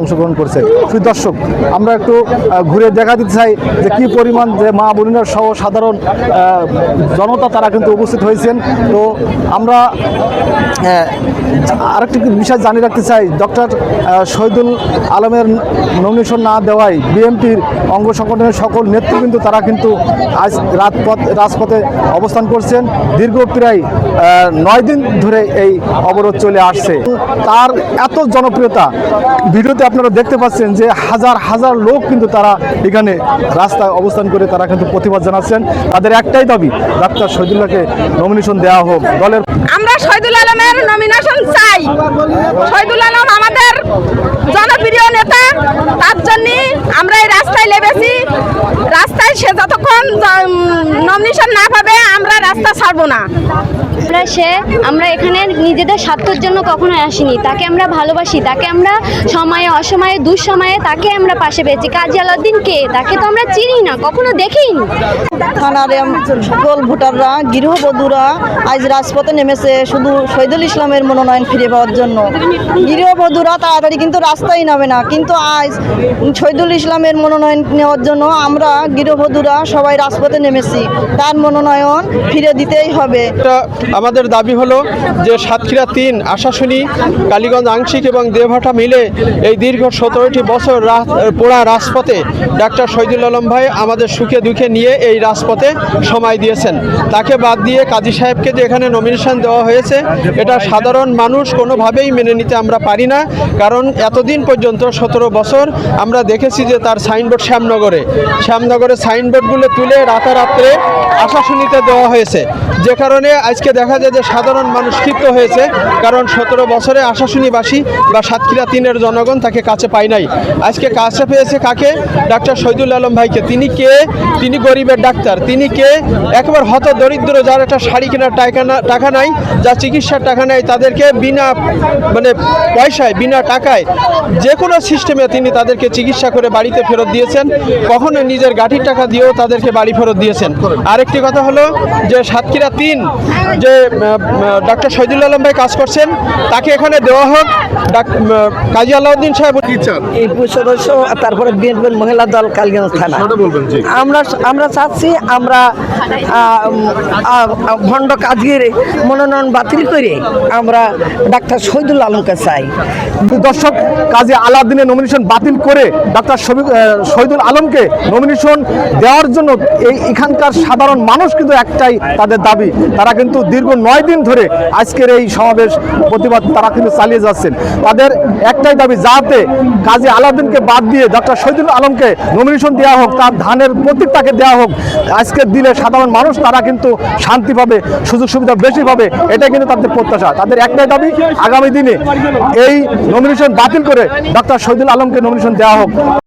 অংশগ্রহণ করছে। দর্শক, আমরা একটু ঘুরে দেখা দিতে চাই যে কি পরিমাণ যে মা বোনেরা সহ সাধারণ জনতা তারা কিন্তু উপস্থিত হয়েছেন। তো আমরা আরেকটি বিষয় জানিয়ে রাখতে চাই, ডক্টর শহীদুল আলমের নমিনেশন না দেওয়ায় বিএনপির অঙ্গ সংগঠনের সকল নেতৃবৃন্দ তারা কিন্তু আজ রাজপথে অবস্থান করছেন। দীর্ঘ প্রায় 9 দিন ধরে এই অবরোধ চলে আসছে। তার এত জনপ্রিয়তা ভিডিওতে আপনারা দেখতে পাচ্ছেন যে হাজার হাজার লোক কিন্তু তারা এখানে রাস্তায় অবস্থান করে তারা কিন্তু প্রতিবাদ জানাচ্ছেন। তাদের একটাই দাবি, ডাক্তার শহীদুল্লাহকে নমিনেশন দেওয়া হোক। দলের আমরা শহীদুল আলমের নমিনেশন চাই। শহীদুল আলম আমাদের জনপ্রিয় নেতা, তার জন্য আমরা এই রাস্তায় নেমেছি। রাস্তায় সে যতক্ষণ নমিনেশন না পাবে আমরা রাস্তা ছাড়বো না। আমরা এখানে নিজেদের স্বার্থের জন্য কখনো আসিনি। তাকে আমরা ভালোবাসি, তাকে আমরা সময়ে অসময়ে দুঃসময়ে তাকে আমরা পাশে পেয়েছি। কাজী আলাউদ্দিন কে, তাকে তো আমরা চিনি না, কখনো দেখিনি। থানার সকল ভোটাররা, গৃহবধূরা আজ রাজপথে নেমেছে শুধু শহীদুল ইসলামের মনোনয়ন ফিরে পাওয়ার জন্য। গৃহবধূরা তাড়াতাড়ি কিন্তু রাস্তায় নামে না, কিন্তু আজ শহীদুল ইসলামের মনোনয়ন নেওয়ার জন্য আমরা গৃহবধূরা সবাই রাজপথে নেমেছি। তার মনোনয়ন ফিরে দিতেই হবে। আমাদের দাবি হলো যে সাতক্ষীরা 3, আশাশুনি, কালীগঞ্জ আংশিক এবং দেবহাটা মিলে এই দীর্ঘ 17টি বছর পোড়া রাজপথে ডাক্তার শহীদুল আলম ভাই আমাদের সুখে দুঃখে নিয়ে এই রাজপথে সময় দিয়েছেন। তাকে বাদ দিয়ে কাজী সাহেবকে যে এখানে নমিনেশন দেওয়া হয়েছে, এটা সাধারণ মানুষ কোনোভাবেই মেনে নিতে আমরা পারি না। কারণ এতদিন পর্যন্ত 17 বছর আমরা দেখেছি যে তার সাইনবোর্ড শ্যামনগরে সাইনবোর্ডগুলো তুলে রাতারাত্রে আশাশুনিতে দেওয়া হয়েছে, যে কারণে আজকে দেখা যায় যে সাধারণ মানুষ ক্ষিপ্ত হয়েছে। কারণ 17 বছরে আশাশুনিবাসী বা সাতক্ষীরা 3-এর জনগণ তাকে কাছে পায় নাই। আজকে কাছে পেয়েছে কাকে? ডাক্তার শহীদুল আলম ভাইকে। তিনি কে? তিনি গরিবের ডাক্তার। তিনি কে? একবার হত দরিদ্র, যার একটা শাড়ি কেনার টাকা নাই, যার চিকিৎসার টাকা নাই, তাদেরকে বিনা পয়সায়, বিনা টাকায় যে কোনো সিস্টেমে তিনি তাদেরকে চিকিৎসা করে বাড়িতে ফেরত দিয়েছেন। কখনো নিজের গাড়ির টাকা দিয়েও তাদেরকে বাড়ি ফেরত দিয়েছেন। আরেকটি কথা হলো যে সাতক্ষীরা 3 যে ডাক্তার শহীদুল আলম ভাই কাজ করছেন, তাকে এখানে দেওয়া হোক। কাজী আলাউদ্দিন সাহেব ইউপি সদস্য, তারপরে বিএনপির মহিলা দল কালীগঞ্জ থানা। আমরা চাচ্ছি আমরা ভণ্ড কাজীর মনোনয়ন বাতিল করে আমরা ডাক্তার শহীদুল আলমকে চাই। দর্শক, কাজী আলাউদ্দিনের নমিনেশন বাতিল করে ডাক্তার শহীদুল আলমকে নমিনেশন দেওয়ার জন্য এখানকার সাধারণ মানুষ কিন্তু একটাই তাদের দাবি। তারা কিন্তু দীর্ঘ 9 দিন ধরে আজকের এই সমাবেশ প্রতিবাদ তারা কিন্তু চালিয়ে যাচ্ছেন। তাদের একটাই দাবি, যাতে কাজী আলাউদ্দিনকে বাদ দিয়ে ডক্টর শহীদুল আলমকে নমিনেশন দেওয়া হোক, তার ধানের প্রতীক তাকে দেওয়া হোক। আজকের দিনে সাধারণ মানুষ তারা কিন্তু শান্তি পাবে, সুযোগ সুবিধা বেশি পাবে, এটাই কিন্তু তাদের প্রত্যাশা। তাদের একটাই দাবি, আগামী দিনে এই নমিনেশন বাতিল করে ডক্টর শহীদুল আলমকে নমিনেশন দেওয়া হোক।